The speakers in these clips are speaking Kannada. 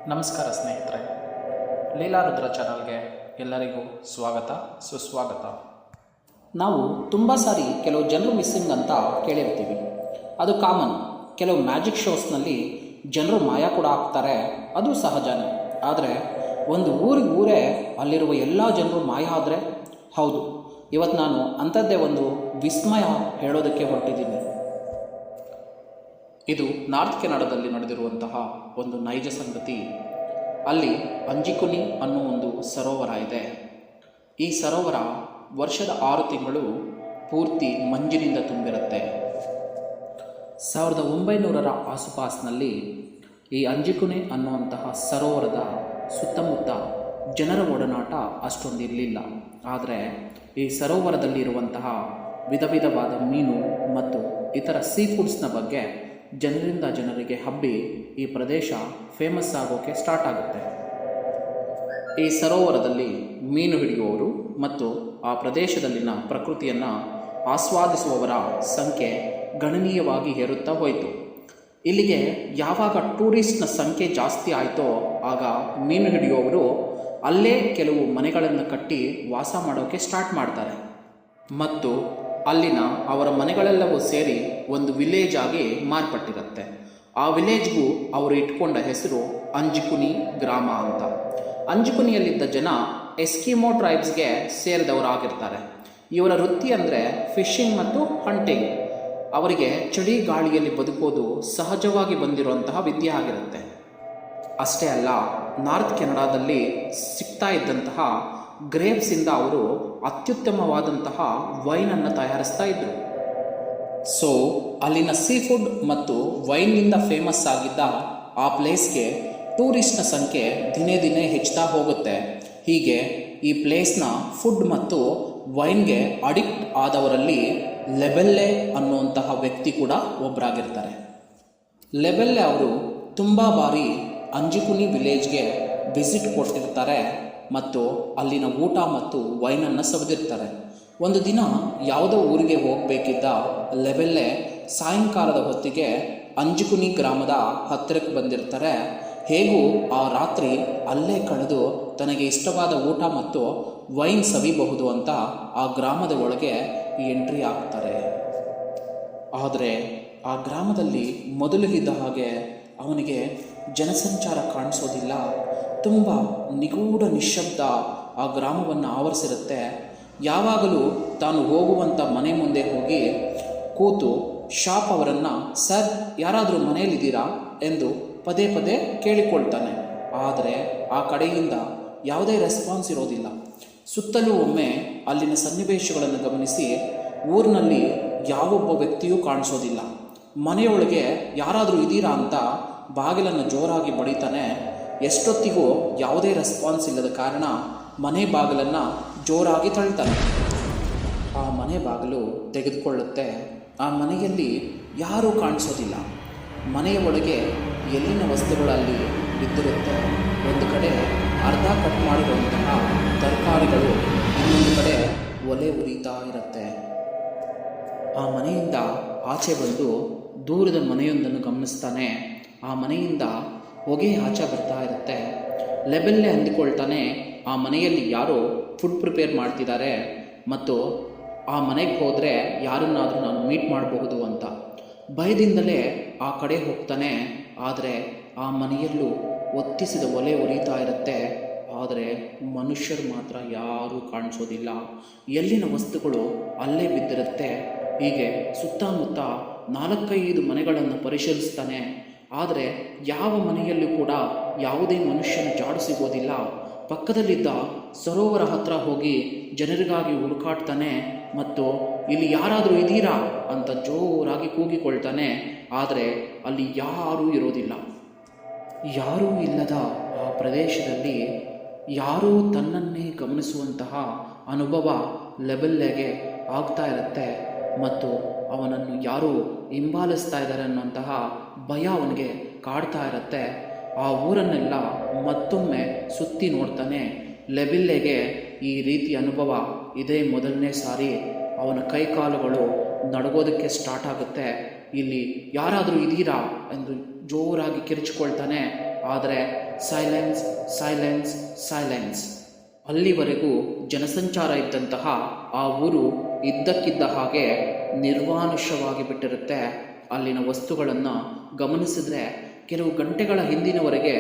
ನಮಸ್ಕಾರ ಸ್ನೇಹಿತರೆ, ಲೀಲಾರುದ್ರ ಚಾನಲ್ಗೆ ಎಲ್ಲರಿಗೂ ಸ್ವಾಗತ ಸುಸ್ವಾಗತ. ನಾವು ತುಂಬ ಸಾರಿ ಕೆಲವು ಜನರು ಮಿಸ್ಸಿಂಗ್ ಅಂತ ಕೇಳಿರ್ತೀವಿ. ಅದು ಕಾಮನ್. ಕೆಲವು ಮ್ಯಾಜಿಕ್ ಶೋಸ್ನಲ್ಲಿ ಜನರು ಮಾಯ ಕೂಡ ಆಗ್ತಾರೆ, ಅದು ಸಹಜನೇ. ಆದರೆ ಒಂದು ಊರೇ ಅಲ್ಲಿರುವ ಎಲ್ಲ ಜನರು ಮಾಯ ಆದರೆ? ಹೌದು, ಇವತ್ತು ನಾನು ಅಂಥದ್ದೇ ಒಂದು ವಿಸ್ಮಯ ಹೇಳೋದಕ್ಕೆ ಹೊರಟಿದ್ದೀನಿ. ಇದು ನಾರ್ತ್ ಕೆನಡಾದಲ್ಲಿ ನಡೆದಿರುವಂತಹ ಒಂದು ನೈಜ ಸಂಗತಿ. ಅಲ್ಲಿ ಅಂಜಿಕುನಿ ಅನ್ನೋ ಒಂದು ಸರೋವರ ಇದೆ. ಈ ಸರೋವರ ವರ್ಷದ 6 ತಿಂಗಳು ಪೂರ್ತಿ ಮಂಜಿನಿಂದ ತುಂಬಿರುತ್ತೆ. 1900ರ ಆಸುಪಾಸಿನಲ್ಲಿ ಈ ಅಂಜಿಕುನಿ ಅನ್ನುವಂತಹ ಸರೋವರದ ಸುತ್ತಮುತ್ತ ಜನರ ಒಡನಾಟ ಅಷ್ಟೊಂದಿರಲಿಲ್ಲ. ಆದರೆ ಈ ಸರೋವರದಲ್ಲಿರುವಂತಹ ವಿಧ ವಿಧವಾದ ಮೀನು ಮತ್ತು ಇತರ ಸೀ ಫುಡ್ಸ್ನ ಬಗ್ಗೆ ಜನರಿಂದ ಜನರಿಗೆ ಹಬ್ಬಿ ಈ ಪ್ರದೇಶ ಫೇಮಸ್ ಆಗೋಕ್ಕೆ ಸ್ಟಾರ್ಟ್ ಆಗುತ್ತೆ. ಈ ಸರೋವರದಲ್ಲಿ ಮೀನು ಹಿಡಿಯುವವರು ಮತ್ತು ಆ ಪ್ರದೇಶದಲ್ಲಿನ ಪ್ರಕೃತಿಯನ್ನು ಆಸ್ವಾದಿಸುವವರ ಸಂಖ್ಯೆ ಗಣನೀಯವಾಗಿ ಏರುತ್ತಾ ಹೋಯಿತು. ಇಲ್ಲಿಗೆ ಯಾವಾಗ ಟೂರಿಸ್ಟ್ನ ಸಂಖ್ಯೆ ಜಾಸ್ತಿ ಆಯಿತೋ ಆಗ ಮೀನು ಹಿಡಿಯುವವರು ಅಲ್ಲೇ ಕೆಲವು ಮನೆಗಳನ್ನು ಕಟ್ಟಿ ವಾಸ ಮಾಡೋಕ್ಕೆ ಸ್ಟಾರ್ಟ್ ಮಾಡ್ತಾರೆ ಮತ್ತು ಅಲ್ಲಿನ ಅವರ ಮನೆಗಳೆಲ್ಲವೂ ಸೇರಿ ಒಂದು ವಿಲೇಜ್ ಆಗಿ ಮಾರ್ಪಟ್ಟಿರುತ್ತೆ. ಆ ವಿಲೇಜ್ಗೂ ಅವರು ಇಟ್ಕೊಂಡ ಹೆಸರು ಅಂಜಿಕುನಿ ಗ್ರಾಮ ಅಂತ. ಅಂಜಿಕುನಿಯಲ್ಲಿದ್ದ ಜನ ಎಸ್ಕಿಮೋ ಟ್ರೈಬ್ಸ್ಗೆ ಸೇರಿದವರಾಗಿರ್ತಾರೆ. ಇವರ ವೃತ್ತಿ ಅಂದರೆ ಫಿಶಿಂಗ್ ಮತ್ತು ಹಂಟಿಂಗ್. ಅವರಿಗೆ ಚಳಿ ಗಾಳಿಯಲ್ಲಿ ಬದುಕೋದು ಸಹಜವಾಗಿ ಬಂದಿರುವಂತಹ ವಿದ್ಯೆ ಆಗಿರುತ್ತೆ. ಅಷ್ಟೇ ಅಲ್ಲ, ನಾರ್ತ್ ಕೆನಡಾದಲ್ಲಿ ಸಿಗ್ತಾ ಇದ್ದಂತಹ ಗ್ರೇಪ್ಸಿಂದ ಅವರು ಅತ್ಯುತ್ತಮವಾದಂತಹ ವೈನನ್ನು ತಯಾರಿಸ್ತಾ ಇದ್ರು. ಸೊ ಅಲ್ಲಿನ ಸೀ ಫುಡ್ ಮತ್ತು ವೈನ್ನಿಂದ ಫೇಮಸ್ ಆಗಿದ್ದ ಆ ಪ್ಲೇಸ್ಗೆ ಟೂರಿಸ್ಟ್ನ ಸಂಖ್ಯೆ ದಿನೇ ದಿನೇ ಹೆಚ್ಚುತ್ತಾ ಹೋಗುತ್ತೆ. ಹೀಗೆ ಈ ಪ್ಲೇಸ್ನ ಫುಡ್ ಮತ್ತು ವೈನ್ಗೆ ಅಡಿಕ್ಟ್ ಆದವರಲ್ಲಿ ಲೆಬೆಲ್ಲೆ ಅನ್ನುವಂತಹ ವ್ಯಕ್ತಿ ಕೂಡ ಒಬ್ಬರಾಗಿರ್ತಾರೆ. ಲೆಬೆಲ್ಲೆ ಅವರು ತುಂಬ ಬಾರಿ ಅಂಜಿಕುನಿ ವಿಲೇಜ್ಗೆ ವಿಸಿಟ್ ಕೊಟ್ಟಿರ್ತಾರೆ ಮತ್ತು ಅಲ್ಲಿನ ಊಟ ಮತ್ತು ವೈನನ್ನು ಸವಿದಿರ್ತಾರೆ. ಒಂದು ದಿನ ಯಾವುದೋ ಊರಿಗೆ ಹೋಗಬೇಕಿದ್ದ ಲೆಬೆಲ್ಲೆ ಸಾಯಂಕಾಲದ ಹೊತ್ತಿಗೆ ಅಂಜಿಕುನಿ ಗ್ರಾಮದ ಹತ್ತಿರಕ್ಕೆ ಬಂದಿರ್ತಾರೆ. ಹೇಗೂ ಆ ರಾತ್ರಿ ಅಲ್ಲೇ ಕಳೆದು ತನಗೆ ಇಷ್ಟವಾದ ಊಟ ಮತ್ತು ವೈನ್ ಸವಿಬಹುದು ಅಂತ ಆ ಗ್ರಾಮದ ಒಳಗೆ ಎಂಟ್ರಿ ಆಗ್ತಾರೆ. ಆದರೆ ಆ ಗ್ರಾಮದಲ್ಲಿ ಮೊದಲಿಗಿದ್ದ ಹಾಗೆ ಅವನಿಗೆ ಜನಸಂಚಾರ ಕಾಣಿಸೋದಿಲ್ಲ. ತುಂಬ ನಿಗೂಢ ನಿಶ್ಶಬ್ದ ಆ ಗ್ರಾಮವನ್ನು ಆವರಿಸಿರುತ್ತೆ. ಯಾವಾಗಲೂ ತಾನು ಹೋಗುವಂಥ ಮನೆ ಮುಂದೆ ಹೋಗಿ ಕೂತು ಶಾಪ್ ಅವರನ್ನು, ಸರ್ ಯಾರಾದರೂ ಮನೆಯಲ್ಲಿದ್ದೀರಾ ಎಂದು ಪದೇ ಪದೇ ಕೇಳಿಕೊಳ್ತಾನೆ. ಆದರೆ ಆ ಕಡೆಯಿಂದ ಯಾವುದೇ ರೆಸ್ಪಾನ್ಸ್ ಇರೋದಿಲ್ಲ. ಸುತ್ತಲೂ ಒಮ್ಮೆ ಅಲ್ಲಿನ ಸನ್ನಿವೇಶಗಳನ್ನು ಗಮನಿಸಿ ಊರಿನಲ್ಲಿ ಯಾವೊಬ್ಬ ವ್ಯಕ್ತಿಯೂ ಕಾಣಿಸೋದಿಲ್ಲ. ಮನೆಯೊಳಗೆ ಯಾರಾದರೂ ಇದ್ದೀರಾ ಅಂತ ಬಾಗಿಲನ್ನು ಜೋರಾಗಿ ಬಡಿತಾನೆ. ಎಷ್ಟೊತ್ತಿಗೂ ಯಾವುದೇ ರೆಸ್ಪಾನ್ಸ್ ಇಲ್ಲದ ಕಾರಣ ಮನೆ ಬಾಗಿಲನ್ನು ಜೋರಾಗಿ ತಳ್ತಾನೆ. ಆ ಮನೆ ಬಾಗಿಲು ತೆಗೆದುಕೊಳ್ಳುತ್ತೆ. ಆ ಮನೆಯಲ್ಲಿ ಯಾರೂ ಕಾಣಿಸೋದಿಲ್ಲ. ಮನೆಯ ಒಳಗೆ ಎಲ್ಲಿನ ವಸ್ತುಗಳಲ್ಲಿ ಬಿದ್ದಿರುತ್ತೆ. ಒಂದು ಕಡೆ ಅರ್ಧ ಕಟ್ ಮಾಡಿರುವಂತಹ ತರಕಾರಿಗಳು, ಇನ್ನೊಂದು ಕಡೆ ಒಲೆ ಉರಿತಾ ಇರುತ್ತೆ. ಆ ಮನೆಯಿಂದ ಆಚೆ ಬಂದು ದೂರದ ಮನೆಯೊಂದನ್ನು ಗಮನಿಸ್ತಾನೆ. ಆ ಮನೆಯಿಂದ ಹೊಗೆ ಆಚೆ ಬರ್ತಾ ಇರುತ್ತೆ. ಲೆಬೆಲ್ಲೆ ಅಂದುಕೊಳ್ತಾನೆ, ಆ ಮನೆಯಲ್ಲಿ ಯಾರೋ ಫುಡ್ ಪ್ರಿಪೇರ್ ಮಾಡ್ತಿದ್ದಾರೆ ಮತ್ತು ಆ ಮನೆಗೆ ಹೋದರೆ ಯಾರನ್ನಾದರೂ ನಾನು ಮೀಟ್ ಮಾಡಬಹುದು ಅಂತ ಭಯದಿಂದಲೇ ಆ ಕಡೆ ಹೋಗ್ತಾನೆ. ಆದರೆ ಆ ಮನೆಯಲ್ಲೂ ಒತ್ತಿಸಿದ ಒಲೆ ಉರಿತಾ ಇರುತ್ತೆ. ಆದರೆ ಮನುಷ್ಯರು ಮಾತ್ರ ಯಾರೂ ಕಾಣಿಸೋದಿಲ್ಲ. ಎಲ್ಲಿನ ವಸ್ತುಗಳು ಅಲ್ಲೇ ಬಿದ್ದಿರುತ್ತೆ. ಹೀಗೆ ಸುತ್ತಮುತ್ತ 4-5 ಮನೆಗಳನ್ನು ಪರಿಶೀಲಿಸ್ತಾನೆ. ಆದರೆ ಯಾವ ಮನೆಯಲ್ಲೂ ಕೂಡ ಯಾವುದೇ ಮನುಷ್ಯನ ಜಾಡು ಸಿಗೋದಿಲ್ಲ. ಪಕ್ಕದಲ್ಲಿದ್ದ ಸರೋವರ ಹತ್ರ ಹೋಗಿ ಜನರಿಗಾಗಿ ಹುಡುಕಾಡ್ತಾನೆ ಮತ್ತು ಇಲ್ಲಿ ಯಾರಾದರೂ ಇದ್ದೀರಾ ಅಂತ ಜೋರಾಗಿ ಕೂಗಿಕೊಳ್ತಾನೆ. ಆದರೆ ಅಲ್ಲಿ ಯಾರೂ ಇರೋದಿಲ್ಲ. ಯಾರೂ ಇಲ್ಲದ ಆ ಪ್ರದೇಶದಲ್ಲಿ ಯಾರೂ ತನ್ನನ್ನೇ ಗಮನಿಸುವಂತಹ ಅನುಭವ ಲೆಬೆಲ್ಲೆಗೆ ಆಗ್ತಾ ಇರುತ್ತೆ ಮತ್ತು ಅವನನ್ನು ಯಾರೂ ಹಿಂಬಾಲಿಸ್ತಾ ಇದ್ದಾರೆ ಅನ್ನುವಂತಹ ಭಯ ಅವನಿಗೆ ಕಾಡ್ತಾ ಇರುತ್ತೆ. ಆ ಊರನ್ನೆಲ್ಲ ಮತ್ತೊಮ್ಮೆ ಸುತ್ತಿ ನೋಡ್ತಾನೆ. ಲೆಬೆಲ್ಲೆಗೆ ಈ ರೀತಿ ಅನುಭವ ಇದೇ ಮೊದಲನೇ ಸಾರಿ. ಅವನ ಕೈಕಾಲುಗಳು ನಡಗೋದಕ್ಕೆ ಸ್ಟಾರ್ಟ್ ಆಗುತ್ತೆ. ಇಲ್ಲಿ ಯಾರಾದರೂ ಇದ್ದೀರಾ ಎಂದು ಜೋರಾಗಿ ಕಿರಿಚಿಕೊಳ್ತಾನೆ. ಆದರೆ ಸೈಲೆನ್ಸ್ ಸೈಲೆನ್ಸ್ ಸೈಲೆನ್ಸ್. ಅಲ್ಲಿವರೆಗೂ ಜನಸಂಚಾರ ಇದ್ದಂತಹ ಆ ಊರು ಇದ್ದಕ್ಕಿದ್ದ ಹಾಗೆ ನಿರ್ವಾನುಷ್ಯವಾಗಿ ಬಿಟ್ಟಿರುತ್ತೆ. ಅಲ್ಲಿನ ವಸ್ತುಗಳನ್ನು ಗಮನಿಸಿದ್ರೆ ಕೆಲವು ಗಂಟೆಗಳ ಹಿಂದಿನವರೆಗೆ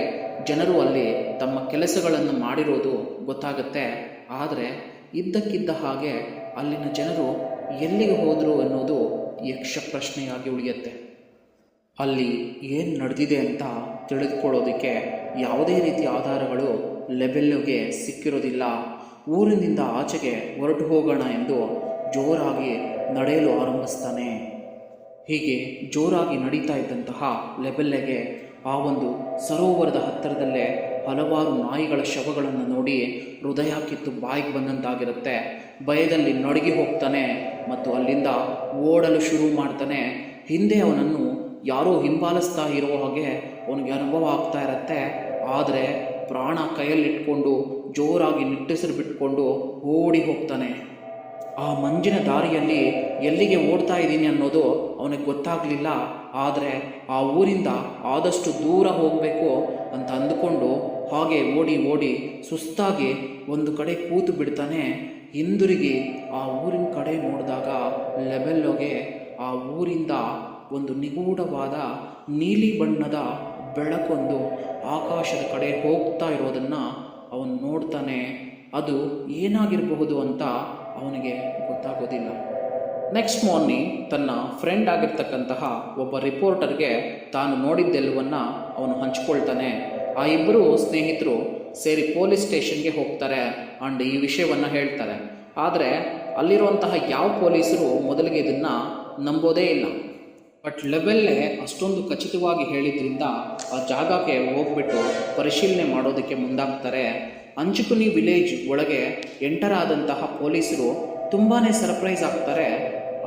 ಜನರು ಅಲ್ಲಿ ತಮ್ಮ ಕೆಲಸಗಳನ್ನು ಮಾಡಿರೋದು ಗೊತ್ತಾಗುತ್ತೆ. ಆದರೆ ಇದ್ದಕ್ಕಿದ್ದ ಹಾಗೆ ಅಲ್ಲಿನ ಜನರು ಎಲ್ಲಿಗೆ ಹೋದರು ಅನ್ನೋದು ಯಕ್ಷ ಪ್ರಶ್ನೆಯಾಗಿ ಉಳಿಯುತ್ತೆ. ಅಲ್ಲಿ ಏನು ನಡೆದಿದೆ ಅಂತ ತಿಳಿದುಕೊಳ್ಳೋದಕ್ಕೆ ಯಾವುದೇ ರೀತಿಯ ಆಧಾರಗಳು ಲೆಬೆಲ್ಲೋಗೆ ಸಿಕ್ಕಿರೋದಿಲ್ಲ. ಊರಿನಿಂದ ಆಚೆಗೆ ಹೊರಟು ಹೋಗೋಣ ಎಂದು ಜೋರಾಗಿ ನಡೆಯಲು ಆರಂಭಿಸ್ತಾನೆ. ಹೀಗೆ ಜೋರಾಗಿ ನಡೀತಾ ಇದ್ದಂತಹ ಲೆಬೆಲ್ಲೆಗೆ ಆ ಒಂದು ಸರೋವರದ ಹತ್ತಿರದಲ್ಲೇ ಹಲವಾರು ನಾಯಿಗಳ ಶವಗಳನ್ನು ನೋಡಿ ಹೃದಯ ಕಿತ್ತು ಬಾಯಿಗೆ ಬಂದಂತಾಗಿರುತ್ತೆ. ಭಯದಲ್ಲಿ ನಡುಗಿ ಹೋಗ್ತಾನೆ ಮತ್ತು ಅಲ್ಲಿಂದ ಓಡಲು ಶುರು ಮಾಡ್ತಾನೆ. ಹಿಂದೆ ಅವನನ್ನು ಯಾರೋ ಹಿಂಬಾಲಿಸ್ತಾ ಇರೋ ಹಾಗೆ ಅವನಿಗೆ ಅನುಭವ ಆಗ್ತಾ ಇರುತ್ತೆ. ಆದರೆ ಪ್ರಾಣ ಕೈಯಲ್ಲಿಟ್ಕೊಂಡು ಜೋರಾಗಿ ನಿಟ್ಟುಸಿರು ಬಿಟ್ಕೊಂಡು ಓಡಿ ಹೋಗ್ತಾನೆ. ಆ ಮಂಜಿನ ದಾರಿಯಲ್ಲಿ ಎಲ್ಲಿಗೆ ಓಡ್ತಾ ಇದ್ದೀನಿ ಅನ್ನೋದು ಅವನಿಗೆ ಗೊತ್ತಾಗಲಿಲ್ಲ. ಆದರೆ ಆ ಊರಿಂದ ಆದಷ್ಟು ದೂರ ಹೋಗಬೇಕು ಅಂತ ಅಂದುಕೊಂಡು ಹಾಗೆ ಓಡಿ ಓಡಿ ಸುಸ್ತಾಗಿ ಒಂದು ಕಡೆ ಕೂತು ಬಿಡ್ತಾನೆ. ಹಿಂದಿರುಗಿ ಆ ಊರಿನ ಕಡೆ ನೋಡಿದಾಗ ಲೆಬೆಲ್ಲೋಗೆ ಆ ಊರಿಂದ ಒಂದು ನಿಗೂಢವಾದ ನೀಲಿ ಬಣ್ಣದ ಬೆಳಕೊಂದು ಆಕಾಶದ ಕಡೆ ಹೋಗ್ತಾ ಇರೋದನ್ನು ಅವನು ನೋಡ್ತಾನೆ. ಅದು ಏನಾಗಿರಬಹುದು ಅಂತ ಅವನಿಗೆ ಗೊತ್ತಾಗೋದಿಲ್ಲ. ನೆಕ್ಸ್ಟ್ ಮಾರ್ನಿಂಗ್ ತನ್ನ ಫ್ರೆಂಡ್ ಆಗಿರ್ತಕ್ಕಂತಹ ಒಬ್ಬ ರಿಪೋರ್ಟರ್ಗೆ ತಾನು ನೋಡಿದ್ದೆಲ್ಲವನ್ನು ಅವನು ಹಂಚ್ಕೊಳ್ತಾನೆ. ಆ ಇಬ್ಬರು ಸ್ನೇಹಿತರು ಸೇರಿ ಪೊಲೀಸ್ ಸ್ಟೇಷನ್ಗೆ ಹೋಗ್ತಾರೆ ಆ್ಯಂಡ್ ಈ ವಿಷಯವನ್ನು ಹೇಳ್ತಾರೆ. ಆದರೆ ಅಲ್ಲಿರುವಂತಹ ಯಾವ ಪೊಲೀಸರು ಮೊದಲಿಗೆ ಇದನ್ನು ನಂಬೋದೇ ಇಲ್ಲ. ಬಟ್ ಲೆಬೆಲ್ಲೆ ಅಷ್ಟೊಂದು ಖಚಿತವಾಗಿ ಹೇಳಿದ್ರಿಂದ ಆ ಜಾಗಕ್ಕೆ ಹೋಗ್ಬಿಟ್ಟು ಪರಿಶೀಲನೆ ಮಾಡೋದಕ್ಕೆ ಮುಂದಾಗ್ತಾರೆ. ಅಂಜುಕುನಿ ವಿಲೇಜ್ ಒಳಗೆ ಎಂಟರ್ ಆದಂತಹ ಪೊಲೀಸರು ತುಂಬಾ ಸರ್ಪ್ರೈಸ್ ಆಗ್ತಾರೆ.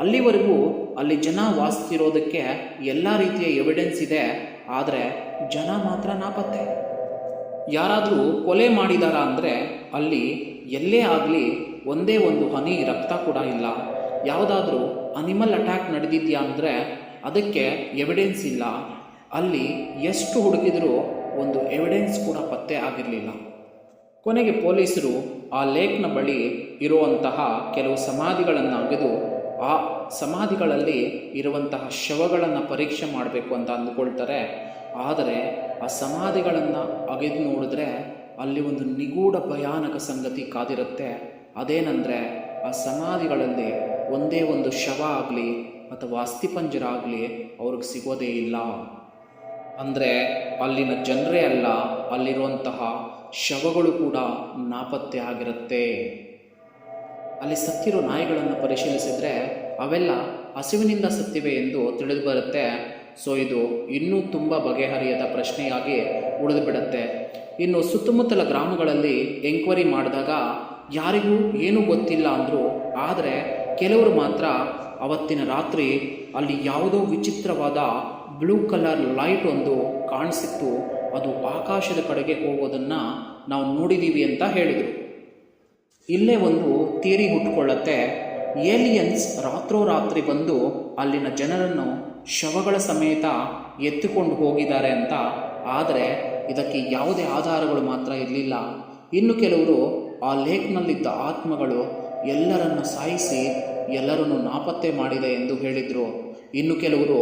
ಅಲ್ಲಿವರೆಗೂ ಅಲ್ಲಿ ಜನ ವಾಸಿಸಿರೋದಕ್ಕೆ ಎಲ್ಲ ರೀತಿಯ ಎವಿಡೆನ್ಸ್ ಇದೆ, ಆದರೆ ಜನ ಮಾತ್ರ ನಾಪತ್ತೆ. ಯಾರಾದರೂ ಕೊಲೆ ಮಾಡಿದಾರ ಅಂದರೆ ಅಲ್ಲಿ ಎಲ್ಲೇ ಆಗಲಿ ಒಂದೇ ಒಂದು ಹನಿ ರಕ್ತ ಕೂಡ ಇಲ್ಲ. ಯಾವುದಾದ್ರೂ ಅನಿಮಲ್ ಅಟ್ಯಾಕ್ ನಡೆದಿದೆಯಾ ಅಂದರೆ ಅದಕ್ಕೆ ಎವಿಡೆನ್ಸ್ ಇಲ್ಲ. ಅಲ್ಲಿ ಎಷ್ಟು ಹುಡುಕಿದರೂ ಒಂದು ಎವಿಡೆನ್ಸ್ ಕೂಡ ಪತ್ತೆ ಆಗಿರಲಿಲ್ಲ. ಕೊನೆಗೆ ಪೊಲೀಸರು ಆ ಲೇಕ್ನ ಬಳಿ ಇರುವಂತಹ ಕೆಲವು ಸಮಾಧಿಗಳನ್ನು ಅಗೆದು ಆ ಸಮಾಧಿಗಳಲ್ಲಿ ಇರುವಂತಹ ಶವಗಳನ್ನು ಪರೀಕ್ಷೆ ಮಾಡಬೇಕು ಅಂತ ಅಂದುಕೊಳ್ತಾರೆ. ಆದರೆ ಆ ಸಮಾಧಿಗಳನ್ನು ಅಗೆದು ನೋಡಿದ್ರೆ ಅಲ್ಲಿ ಒಂದು ನಿಗೂಢ ಭಯಾನಕ ಸಂಗತಿ ಕಾದಿರುತ್ತೆ. ಅದೇನೆಂದರೆ ಆ ಸಮಾಧಿಗಳಲ್ಲಿ ಒಂದೇ ಒಂದು ಶವ ಆಗಲಿ ಅಥವಾ ಅಸ್ಥಿಪಂಜರ ಆಗಲಿ ಅವ್ರಿಗೆ ಸಿಗೋದೇ ಇಲ್ಲ. ಅಂದರೆ ಅಲ್ಲಿನ ಜನರೇ ಅಲ್ಲ, ಅಲ್ಲಿರುವಂತಹ ಶವಗಳು ಕೂಡ ನಾಪತ್ತೆ ಆಗಿರುತ್ತೆ. ಅಲ್ಲಿ ಸತ್ತಿರೋ ನಾಯಿಗಳನ್ನು ಪರಿಶೀಲಿಸಿದರೆ ಅವೆಲ್ಲ ಹಸಿವಿನಿಂದ ಸತ್ತಿವೆ ಎಂದು ತಿಳಿದು ಬರುತ್ತೆ. ಸೊ ಇದು ಇನ್ನೂ ತುಂಬ ಬಗೆಹರಿಯದ ಪ್ರಶ್ನೆಯಾಗಿ ಉಳಿದುಬಿಡುತ್ತೆ. ಇನ್ನು ಸುತ್ತಮುತ್ತಲ ಗ್ರಾಮಗಳಲ್ಲಿ ಎಂಕ್ವೈರಿ ಮಾಡಿದಾಗ ಯಾರಿಗೂ ಏನೂ ಗೊತ್ತಿಲ್ಲ ಅಂದರು. ಆದರೆ ಕೆಲವರು ಮಾತ್ರ ಅವತ್ತಿನ ರಾತ್ರಿ ಅಲ್ಲಿ ಯಾವುದೋ ವಿಚಿತ್ರವಾದ ಬ್ಲೂ ಕಲರ್ ಲೈಟ್ ಒಂದು ಕಾಣಿಸಿತ್ತು, ಅದು ಆಕಾಶದ ಕಡೆಗೆ ಹೋಗೋದನ್ನು ನಾವು ನೋಡಿದ್ದೀವಿ ಅಂತ ಹೇಳಿದರು. ಇಲ್ಲೇ ಒಂದು ಥಿಯರಿ ಹುಟ್ಟುಕೊಳ್ಳುತ್ತೆ. ಏಲಿಯನ್ಸ್ ರಾತ್ರೋರಾತ್ರಿ ಬಂದು ಅಲ್ಲಿನ ಜನರನ್ನು ಶವಗಳ ಸಮೇತ ಎತ್ತಿಕೊಂಡು ಹೋಗಿದ್ದಾರೆ ಅಂತ. ಆದರೆ ಇದಕ್ಕೆ ಯಾವುದೇ ಆಧಾರಗಳು ಮಾತ್ರ ಇರಲಿಲ್ಲ. ಇನ್ನು ಕೆಲವರು ಆ ಲೇಕ್ನಲ್ಲಿದ್ದ ಆತ್ಮಗಳು ಎಲ್ಲರನ್ನು ಸಾಯಿಸಿ ಎಲ್ಲರನ್ನು ನಾಪತ್ತೆ ಮಾಡಿದೆ ಎಂದು ಹೇಳಿದರು. ಇನ್ನು ಕೆಲವರು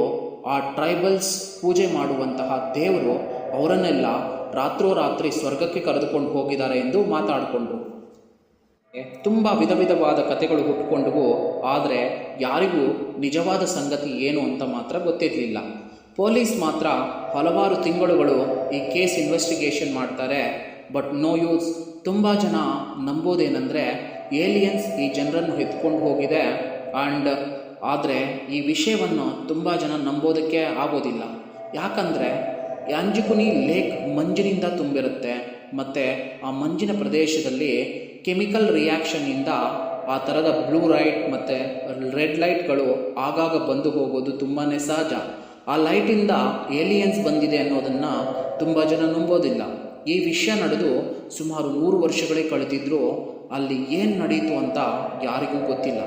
ಆ ಟ್ರೈಬಲ್ಸ್ ಪೂಜೆ ಮಾಡುವಂತಹ ದೇವರು ಅವರನ್ನೆಲ್ಲ ರಾತ್ರೋರಾತ್ರಿ ಸ್ವರ್ಗಕ್ಕೆ ಕರೆದುಕೊಂಡು ಹೋಗಿದ್ದಾರೆ ಎಂದು ಮಾತಾಡಿಕೊಂಡ್ರು. ತುಂಬ ವಿಧ ವಿಧವಾದ ಕಥೆಗಳು ಹುಟ್ಟುಕೊಂಡವು. ಆದರೆ ಯಾರಿಗೂ ನಿಜವಾದ ಸಂಗತಿ ಏನು ಅಂತ ಮಾತ್ರ ಗೊತ್ತಿರಲಿಲ್ಲ. ಪೊಲೀಸ್ ಮಾತ್ರ ಹಲವಾರು ತಿಂಗಳುಗಳು ಈ ಕೇಸ್ ಇನ್ವೆಸ್ಟಿಗೇಷನ್ ಮಾಡ್ತಾರೆ. But no use. ತುಂಬ ಜನ ನಂಬೋದೇನೆಂದರೆ ಏಲಿಯನ್ಸ್ ಈ ಜನರನ್ನು ಎತ್ಕೊಂಡು ಹೋಗಿದೆ ಆದರೆ ಈ ವಿಷಯವನ್ನು ತುಂಬ ಜನ ನಂಬೋದಕ್ಕೆ ಆಗೋದಿಲ್ಲ. ಯಾಕಂದರೆ ಅಂಜುಕುನಿ ಲೇಕ್ ಮಂಜಿನಿಂದ ತುಂಬಿರುತ್ತೆ ಮತ್ತು ಆ ಮಂಜಿನ ಪ್ರದೇಶದಲ್ಲಿ ಕೆಮಿಕಲ್ ರಿಯಾಕ್ಷನ್ನಿಂದ ಆ ಥರದ ಬ್ಲೂ ಲೈಟ್ ಮತ್ತು ರೆಡ್ ಲೈಟ್ಗಳು ಆಗಾಗ ಬಂದು ಹೋಗೋದು ತುಂಬಾ ಸಹಜ. ಆ ಲೈಟಿಂದ ಏಲಿಯನ್ಸ್ ಬಂದಿದೆ ಅನ್ನೋದನ್ನು ತುಂಬ ಜನ ನಂಬೋದಿಲ್ಲ. ಈ ವಿಷಯ ನಡೆದು ಸುಮಾರು 100 ವರ್ಷಗಳೇ ಕಳೆದಿದ್ದರೂ ಅಲ್ಲಿ ಏನು ನಡೀತು ಅಂತ ಯಾರಿಗೂ ಗೊತ್ತಿಲ್ಲ.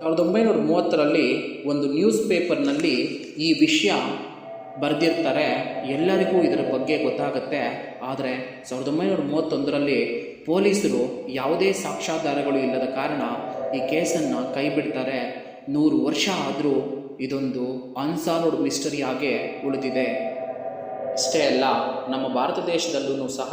1930ರಲ್ಲಿ ಒಂದು ನ್ಯೂಸ್ ಪೇಪರ್ನಲ್ಲಿ ಈ ವಿಷಯ ಬರೆದಿರ್ತಾರೆ, ಎಲ್ಲರಿಗೂ ಇದರ ಬಗ್ಗೆ ಗೊತ್ತಾಗುತ್ತೆ. ಆದರೆ 1931ರಲ್ಲಿ ಪೊಲೀಸರು ಯಾವುದೇ ಸಾಕ್ಷ್ಯಾಧಾರಗಳು ಇಲ್ಲದ ಕಾರಣ ಈ ಕೇಸನ್ನು ಕೈ ಬಿಡ್ತಾರೆ. 100 ವರ್ಷ ಆದರೂ ಇದೊಂದು ಅನ್ಸಾಲ್ವ್ಡ್ ಮಿಸ್ಟರಿ ಆಗೇ ಉಳಿದಿದೆ. ಇಷ್ಟೇ ಅಲ್ಲ, ನಮ್ಮ ಭಾರತ ದೇಶದಲ್ಲೂ ಸಹ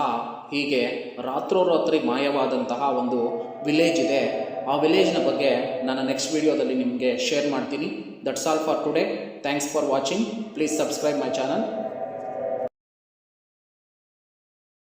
ಹೀಗೆ ರಾತ್ರೋರಾತ್ರಿ ಮಾಯವಾದಂತಹ ಒಂದು ವಿಲೇಜ್ ಇದೆ. ಆ ವಿಲೇಜ್ನ ಬಗ್ಗೆ ನಾನು ನೆಕ್ಸ್ಟ್ ವಿಡಿಯೋದಲ್ಲಿ ನಿಮಗೆ ಶೇರ್ ಮಾಡ್ತೀನಿ. That's all for today. Thanks for watching. Please subscribe my channel.